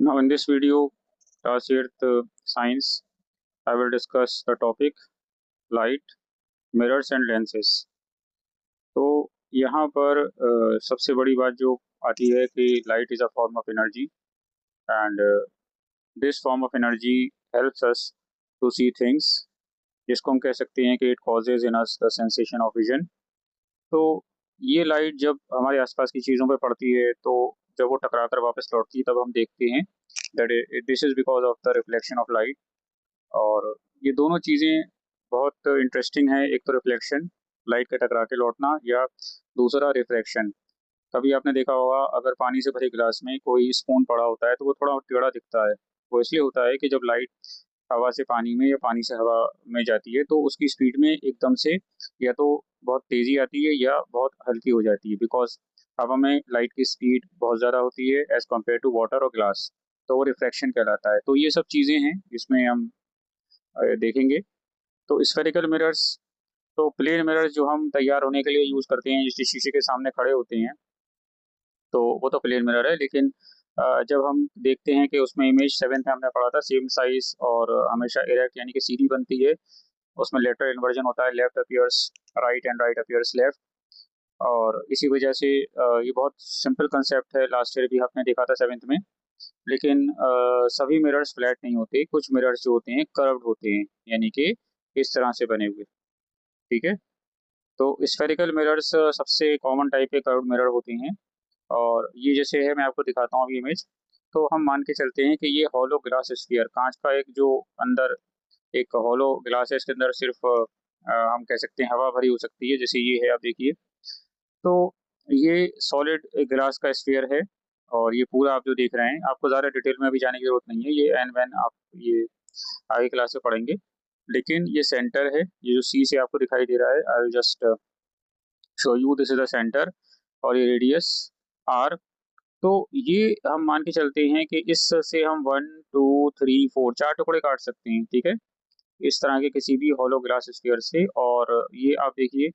Now, in this video, class 8th science, I will discuss the topic light, mirrors and lenses. तो यहाँ पर सबसे बड़ी बात जो आती है कि light is a form of energy and this form of energy helps us to see things, जिसको हम कह सकते हैं कि it causes in us the sensation of vision. तो ये लाइट जब हमारे आसपास की चीज़ों पे पड़ती है तो जब वो टकरा कर वापस लौटती है तब हम देखते हैं that this is because of the reflection of light. और ये दोनों चीज़ें बहुत इंटरेस्टिंग है, एक तो रिफ्लेक्शन, लाइट के टकरा के लौटना, या दूसरा रिफ्रैक्शन। कभी आपने देखा होगा अगर पानी से भरे गिलास में कोई स्पून पड़ा होता है तो वो थोड़ा टेढ़ा दिखता है। वो इसलिए होता है कि जब लाइट हवा से पानी में या पानी से हवा में जाती है तो उसकी स्पीड में एकदम से या तो बहुत तेज़ी आती है या बहुत हल्की हो जाती है, बिकॉज हवा में लाइट की स्पीड बहुत ज़्यादा होती है एज़ कम्पेयर टू वाटर और ग्लास। तो वो रिफ्रैक्शन कहलाता है। तो ये सब चीज़ें हैं जिसमें हम देखेंगे। तो स्फेरिकल मिरर्स, तो प्लेन मिरर्स जो हम तैयार होने के लिए यूज़ करते हैं, जैसे शीशे के सामने खड़े होते हैं, तो वो तो प्लेन मिरर है। लेकिन जब हम देखते हैं कि उसमें इमेज 7th में हमने पढ़ा था सेम साइज और हमेशा इरेक्ट यानी कि सीधी बनती है, उसमें लेटरल इन्वर्जन होता है, left appears right and right appears left. और इसी वजह से ये बहुत सिंपल कंसेप्ट है, लास्ट ईयर भी आपने देखा था 7th में। लेकिन सभी मिरर्स फ्लैट नहीं होते, कुछ मिरर्स जो होते हैं कर्व्ड होते हैं, यानी कि इस तरह से बने हुए। ठीक है। तो स्फेरिकल मिरर्स सबसे कॉमन टाइप के कर्व्ड मिरर होते हैं। और ये जैसे है, मैं आपको दिखाता हूँ अभी इमेज। तो हम मान के चलते हैं कि ये हॉलो ग्लास स्फीयर, कांच का एक जो अंदर एक हॉलो ग्लास है, इसके अंदर सिर्फ हम कह सकते हैं हवा भरी हो सकती है, जैसे ये है, आप देखिए। तो ये सॉलिड ग्लास का स्फीयर है। और ये पूरा आप जो देख रहे हैं, आपको ज़्यादा डिटेल में अभी जाने की जरूरत नहीं है, ये एन वैन आप ये आगे क्लास में पढ़ेंगे। लेकिन ये सेंटर है, ये जो सी से आपको दिखाई दे रहा है, I will just show you, this is the centre. और ये रेडियस आर। तो ये हम मान के चलते हैं कि इस से हम 1 2 3 4 चार टुकड़े काट सकते हैं। ठीक है, इस तरह के किसी भी हॉलो ग्लास स्फीयर से। और ये आप देखिए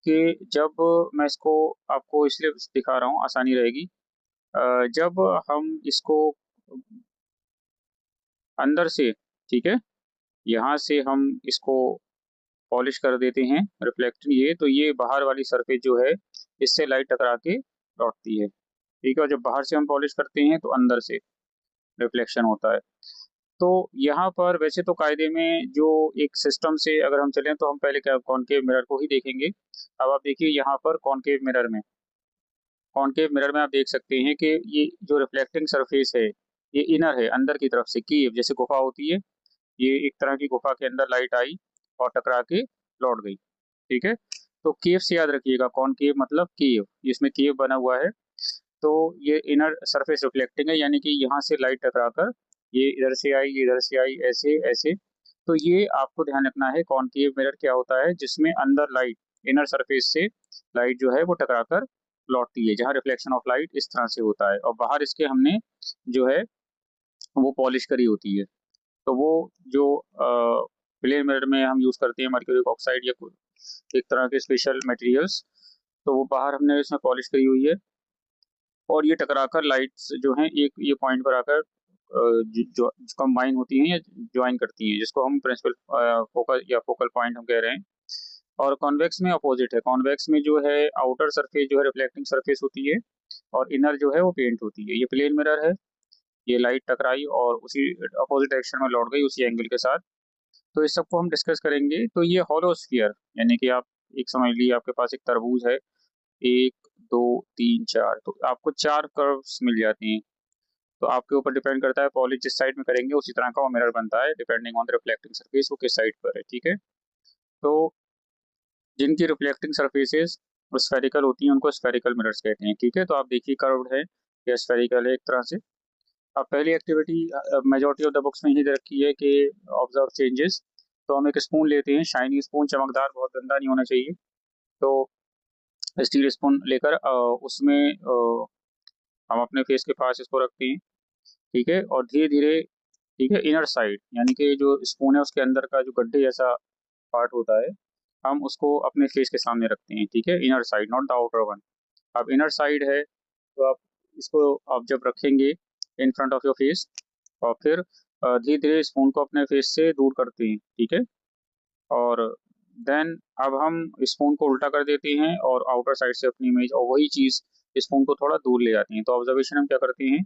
कि जब मैं इसको आपको इसलिए दिखा रहा हूँ, आसानी रहेगी। जब हम इसको अंदर से, ठीक है, यहाँ से हम इसको पॉलिश कर देते हैं, रिफ्लेक्ट, ये तो ये बाहर वाली सरफेस जो है इससे लाइट टकरा के लौटती है। ठीक है, और जब बाहर से हम पॉलिश करते हैं तो अंदर से रिफ्लेक्शन होता है। तो यहाँ पर वैसे तो कायदे में जो एक सिस्टम से अगर हम चलें तो हम पहले क्या कॉनकेव मिरर को ही देखेंगे। अब आप देखिए यहाँ पर कॉनकेव मिरर में आप देख सकते हैं कि ये जो रिफ्लेक्टिंग सरफेस है ये इनर है, अंदर की तरफ से कीव जैसे गुफा होती है, ये एक तरह की गुफा के अंदर लाइट आई और टकरा के लौट गई। ठीक है। तो केव से याद रखिएगा, कॉनकेव मतलब केव, इसमें केव बना हुआ है। तो ये इनर सरफेस रिफ्लेक्टिंग है, यानी कि यहाँ से लाइट टकरा कर ये इधर से आई, ये इधर से आई, ऐसे ऐसे। तो ये आपको ध्यान रखना है, कॉनकेव मिरर क्या होता है, जिसमें अंदर लाइट, इनर सरफेस से लाइट जो है वो टकरा कर लौटती है, जहाँ रिफ्लेक्शन ऑफ लाइट इस तरह से होता है, और बाहर इसके हमने जो है वो पॉलिश करी होती है। तो वो जो प्लेन मिरर में हम यूज़ करते हैं मर्क्यूरी ऑक्साइड या कोई एक तरह के स्पेशल मटेरियल्स, तो वो बाहर हमने इसमें पॉलिश करी हुई है। और ये टकराकर लाइट्स जो हैं एक ये पॉइंट पर आकर जो कंबाइन होती हैं या ज्वाइन करती हैं, जिसको हम प्रिंसिपल फोकल या फोकल पॉइंट हम कह रहे हैं। और कॉन्वेक्स में अपोजिट है, कॉन्वेक्स में जो है आउटर सरफेस जो है रिफ्लेक्टिंग सरफेस होती है और इनर जो है वो पेंट होती है। ये प्लेन मिरर है, ये लाइट टकराई और उसी अपोजिट डायरेक्शन में लौट गई उसी एंगल के साथ। तो इस सबको हम डिस्कस करेंगे। तो ये हॉलोस्फीयर, यानी कि आप एक समझ लीजिए आपके पास एक तरबूज है, 1 2 3 4, तो आपको 4 कर्व्स मिल जाती हैं। तो आपके ऊपर डिपेंड करता है पॉलिश जिस साइड में करेंगे उसी तरह का वो मिरर बनता है, depending on the reflecting surface वो किस साइड पर है। ठीक है। तो जिनकी रिफ्लेक्टिंग सरफेसेस स्फेरिकल होती हैं उनको स्फेरिकल मिरर्स कहते हैं। ठीक है। तो आप देखिए कर्व्ड है या स्फेरिकल है एक तरह से। अब पहली activity majority of the books में ही दे रखी है कि ऑब्जर्व चेंजेस। तो हम एक स्पून लेते हैं, शाइनी स्पून, चमकदार, बहुत गंदा नहीं होना चाहिए। तो स्टील स्पून लेकर उसमें हम अपने फेस के पास इसको रखते हैं। ठीक है। और धीरे धीरे, ठीक है, इनर साइड यानी कि जो स्पून है उसके अंदर का जो गड्ढे जैसा पार्ट होता है, हम उसको अपने फेस के सामने रखते हैं। ठीक है, inner side, not the outer one. अब इनर साइड है तो आप इसको आप जब रखेंगे in front of your face, और फिर धीरे धीरे इस फोन को अपने फेस से दूर करते हैं, ठीक है। और देन अब हम इस फोन को उल्टा कर देते हैं और आउटर साइड से अपनी इमेज और वही चीज इस फोन को थोड़ा दूर ले जाते हैं। तो ऑब्जर्वेशन हम क्या करते हैं,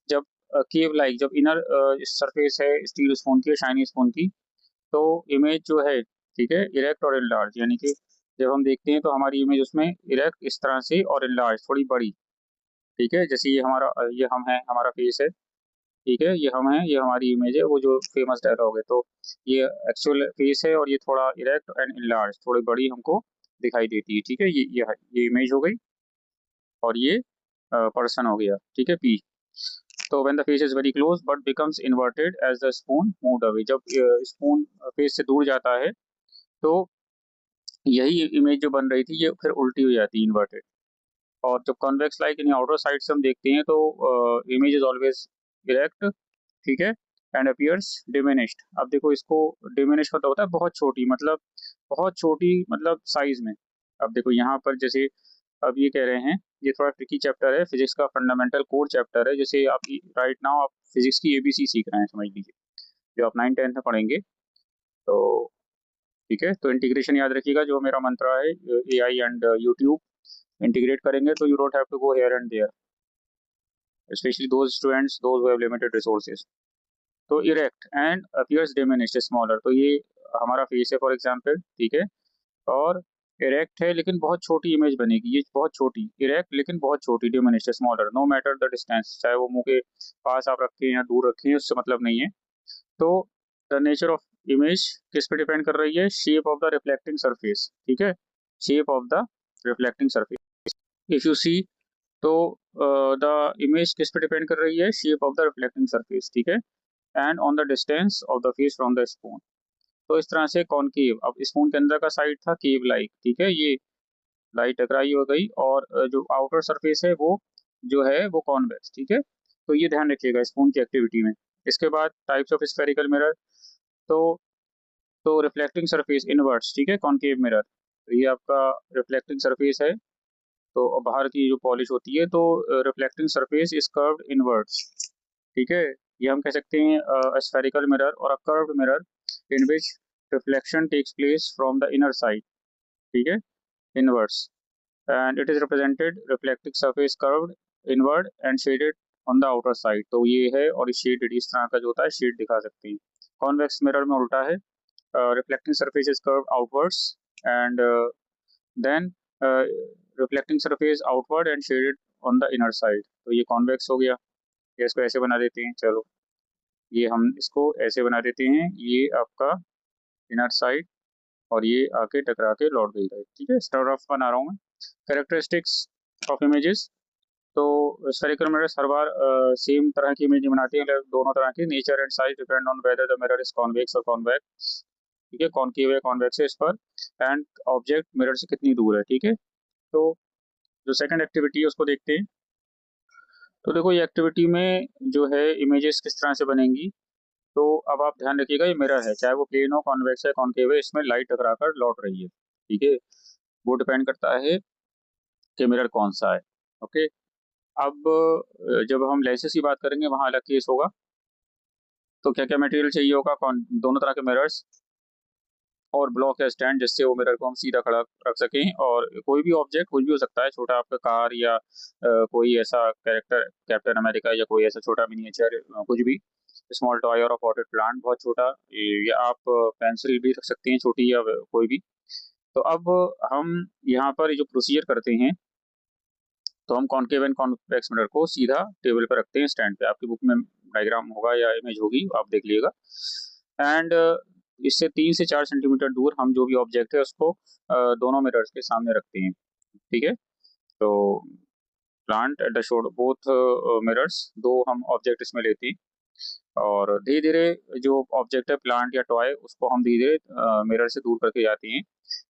जब केव लाइक, जब इनर सरफेस है स्टील उस फोन की, शाइनी इस फोन की, तो इमेज जो है, ठीक है, इरेक्ट और इनलार्ज, यानी कि जब हम देखते हैं तो हमारी इमेज उसमें इरेक्ट इस तरह से और इनलार्ज थोड़ी बड़ी, ठीक है। जैसे ये हमारा ये हम है, हमारा फेस है, ठीक है, ये हम है, ये हमारी इमेज है, वो जो फेमस डायलॉग है। तो ये एक्चुअल फेस है और ये थोड़ा इरेक्ट एंड इनलार्ज, थोड़ी बड़ी हमको दिखाई देती है, ठीक है। ये इमेज हो गई और ये पर्सन हो गया, ठीक है, पी। तो when the face is very close but becomes inverted as the spoon moved away, जब स्पून फेस से दूर जाता है तो यही इमेज जो बन रही थी ये फिर उल्टी हो जाती है, इन्वर्टेड। और जब convex like in outer side से हम देखते हैं तो इमेज इज ऑलवेज इरेक्ट, ठीक है, एंड अपीयर्स डिमिनिश्ड। अब देखो इसको डिमिनिश मतलब होता है बहुत छोटी, मतलब बहुत छोटी, मतलब साइज में। अब देखो यहाँ पर जैसे अब ये कह रहे हैं, ये थोड़ा ट्रिकी चैप्टर है, फिजिक्स का फंडामेंटल कोर चैप्टर है। जैसे आप राइट नाउ आप फिजिक्स की एबीसी सीख रहे हैं, समझ लीजिए, जो आप 9th 10th में पढ़ेंगे। तो ठीक है, तो इंटीग्रेशन याद रखिएगा, जो मेरा मंत्रा है, A I and YouTube integrate करेंगे तो you don't have to go here and there, specially those students those who have limited resources. तो erect and appears diminished smaller, तो ये हमारा फेस है फॉर एग्जांपल, ठीक है, और इरेक्ट है लेकिन बहुत छोटी इमेज बनेगी, ये बहुत छोटी, इरेक्ट लेकिन बहुत छोटी, diminished smaller, no matter the distance, चाहे वो मुंह के पास आप रखें या दूर रखें, उससे मतलब नहीं है। तो द नेचर ऑफ इमेज किस पे डिपेंड कर रही है, shape of the reflecting surface, ठीक है, shape of the reflecting surface. If you see, तो द इमेज किस पे डिपेंड कर रही है, shape of the reflecting surface, ठीक है, and on the distance of the face from the spoon. तो इस तरह से कॉनकेव, अब स्पून के अंदर का साइड था केव लाइक, ठीक है, ये लाइट टकराई हो गई, और जो आउटर सरफेस है वो जो है वो कॉन्वेक्स, ठीक है। तो ये ध्यान रखिएगा स्पून की एक्टिविटी में। इसके बाद टाइप्स ऑफ स्फेरिकल मिरर, तो रिफ्लेक्टिंग सरफेस इनवर्ट्स, ठीक है, कॉनकेव मिरर, तो ये आपका रिफ्लेक्टिंग सरफेस है, तो बाहर की जो पॉलिश होती है, तो reflecting surface is curved inverts, ठीक है। ये हम कह सकते हैं स्फेरिकल मिरर और a curved mirror in which reflection takes place from the inner side, ठीक है, inverts, and it is represented reflecting surface curved inward and shaded on the outer side. तो ये है, और शेडेड इस तरह का जो होता है शेड दिखा सकते हैं। कॉन्वेक्स मिरर में उल्टा है, reflecting surface is curved outwards and then reflecting surface outward and shaded on the inner side. तो ये कॉन्वेक्स हो गया। ये इसको ऐसे बना देते हैं, चलो ये हम इसको ऐसे बना देते हैं, ये आपका इनर साइड और ये आके टकरा के लौट गई है, ठीक है। स्टार ऑफ बना रहा हूँ मैं। कैरेक्टरिस्टिक्स ऑफ इमेजेस, तो स्फेरिकल मिरर्स हर बार सेम तरह की इमेज बनाती है, मतलब दोनों तरह की। Nature and size depend on whether the mirror is convex और कॉन्वेक्स, ठीक है, कॉनकेव है कॉन्वेक्स है इस पर, एंड ऑब्जेक्ट मिरर से कितनी दूर है, ठीक है। तो जो सेकंड एक्टिविटी है उसको देखते हैं। तो देखो ये एक्टिविटी में जो है इमेजेस किस तरह से बनेंगी, तो अब आप ध्यान रखिएगा, ये मिरर है, चाहे वो प्लेन हो, कॉन्वेक्स है, कॉनकेव है, इसमें लाइट टकरा कर लौट रही है, ठीक है। वो डिपेंड करता है कि मिरर कौन सा है, ओके। अब जब हम लेंसेज की बात करेंगे वहाँ अलग केस होगा। तो क्या क्या मटेरियल चाहिए होगा, कौन दोनों तरह के मिरर्स और ब्लॉक या स्टैंड, जिससे वो मिरर को हम सीधा खड़ा रख सकें, और कोई भी ऑब्जेक्ट कुछ भी हो सकता है, छोटा आपका कार या कोई ऐसा कैरेक्टर, कैप्टन अमेरिका, या कोई ऐसा छोटा मिनिएचर, कुछ भी स्मॉल टॉय और पॉटेड प्लांट, बहुत छोटा, या आप पेंसिल भी रख सकते हैं छोटी, या कोई भी। तो अब हम यहाँ पर जो प्रोसीजर करते हैं, तो हम कॉनकेव एंड कॉन्वेक्स मिरर को सीधा टेबल पर रखते हैं, स्टैंड पे, आपकी बुक में डायग्राम होगा या इमेज होगी, आप देख लीजिएगा। एंड इससे 3 से 4 सेंटीमीटर दूर हम जो भी ऑब्जेक्ट है उसको दोनों मिरर्स के सामने रखते हैं, ठीक है। तो plant at the showed both mirrors, दो हम ऑब्जेक्ट इसमें लेते हैं, और धीरे धीरे जो ऑब्जेक्ट है प्लांट या टॉय, उसको हम धीरे धीरे मिरर से दूर करके जाते हैं,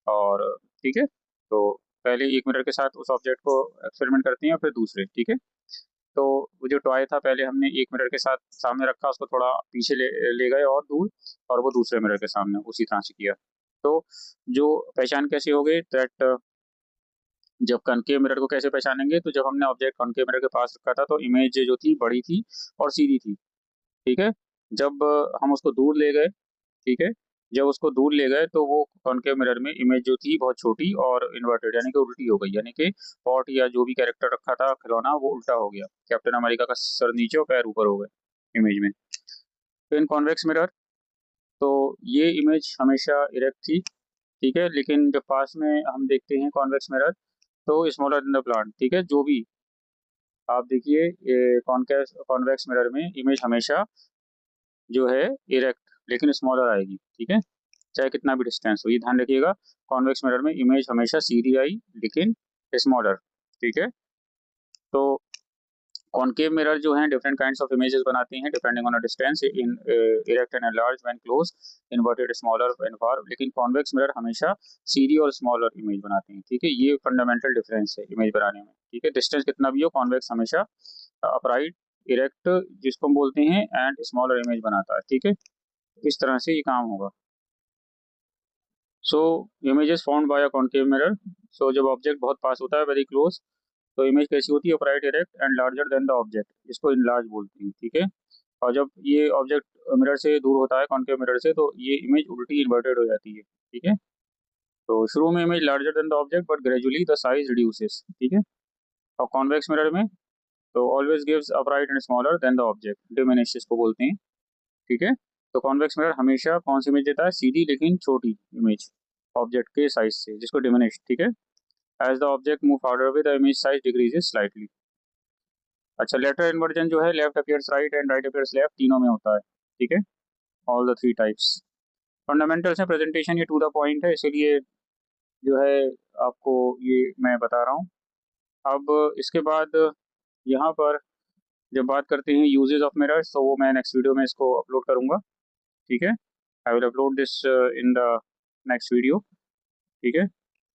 और ठीक है। तो पहले एक मिरर के साथ उस ऑब्जेक्ट को एक्सपेरिमेंट करते हैं और फिर दूसरे, ठीक है। तो वो जो टॉय था पहले हमने एक मिरर के साथ सामने रखा, उसको थोड़ा पीछे ले गए और दूर, और वो दूसरे मिरर के सामने उसी तरह से किया। तो जो पहचान कैसे हो गई, दैट जब कॉनकेव मिरर को कैसे पहचानेंगे, तो जब हमने ऑब्जेक्ट कॉनकेव मिरर के पास रखा था तो इमेज जो थी बड़ी थी और सीधी थी, ठीक है। जब हम उसको दूर ले गए, ठीक है, जब उसको दूर ले गए तो वो कॉनकेव मिरर में इमेज जो थी बहुत छोटी और इन्वर्टेड यानी कि उल्टी हो गई, यानी कि पॉट या जो भी कैरेक्टर रखा था खिलौना वो उल्टा हो गया, कैप्टन अमेरिका का सर नीचे और पैर ऊपर हो गए इमेज में। तो इन कॉन्वेक्स मिरर, तो ये इमेज हमेशा इरेक्ट थी, ठीक है, लेकिन जब पास में हम देखते हैं कॉन्वेक्स मिरर तो स्मॉलर इन द प्लांट, ठीक है, जो भी आप देखिए कॉन्वेक्स मिरर में इमेज हमेशा जो है इरेक्ट लेकिन स्मॉलर आएगी, ठीक है, चाहे कितना भी डिस्टेंस हो, ये ध्यान रखिएगा। कॉन्वेक्स मिरर में इमेज हमेशा सीधी आई लेकिन स्मॉलर, ठीक है। तो कॉनकेव मिरर जो हैं डिफरेंट काइंड्स ऑफ इमेजेस बनाते हैं depending on a distance in erect and large when close, inverted smaller when far, लेकिन कॉन्वेक्स मिरर हमेशा सीधी और स्मॉलर इमेज बनाते हैं, ठीक है, ये फंडामेंटल डिफरेंस है इमेज बनाने में, ठीक है, डिस्टेंस कितना भी हो कॉन्वेक्स हमेशा अपराइट, इरेक्ट जिसको हम बोलते हैं एंड स्मॉलर इमेज बनाता है, ठीक है, इस तरह से ये काम होगा। So images found by a concave mirror, so जब ऑब्जेक्ट बहुत पास होता है वेरी क्लोज तो इमेज कैसी होती है, upright, erect and larger than the object, इसको इनलार्ज बोलते हैं, ठीक है। और जब ये ऑब्जेक्ट मिरर से दूर होता है कॉनकेव मिरर से तो ये इमेज उल्टी इन्वर्टेड हो जाती है, ठीक है। तो शुरू में image larger than the object but gradually the size reduces, ठीक है। और कॉन्वेक्स मिरर में तो always gives upright and smaller than the object, diminish इसको बोलते हैं, ठीक है। तो कॉन्वेक्स मिरर हमेशा कौन सी इमेज देता है, सीधी लेकिन छोटी इमेज ऑब्जेक्ट के साइज से, जिसको डिमिनिश, ठीक है। As the object move farther away the image size decreases slightly. अच्छा, लेटर इन्वर्जन जो है left appears right and right appears left, तीनों में होता है, ठीक है, all the three types. Fundamentals है, प्रेजेंटेशन ये टू द पॉइंट है इसीलिए जो है आपको ये मैं बता रहा हूँ। अब इसके बाद यहाँ पर जब बात करते हैं यूजेस ऑफ मिरर्स तो वो मैं नेक्स्ट वीडियो में इसको अपलोड करूँगा, ठीक है, I will upload this in the next video, ठीक है।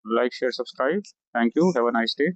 Like share subscribe, thank you, have a nice day.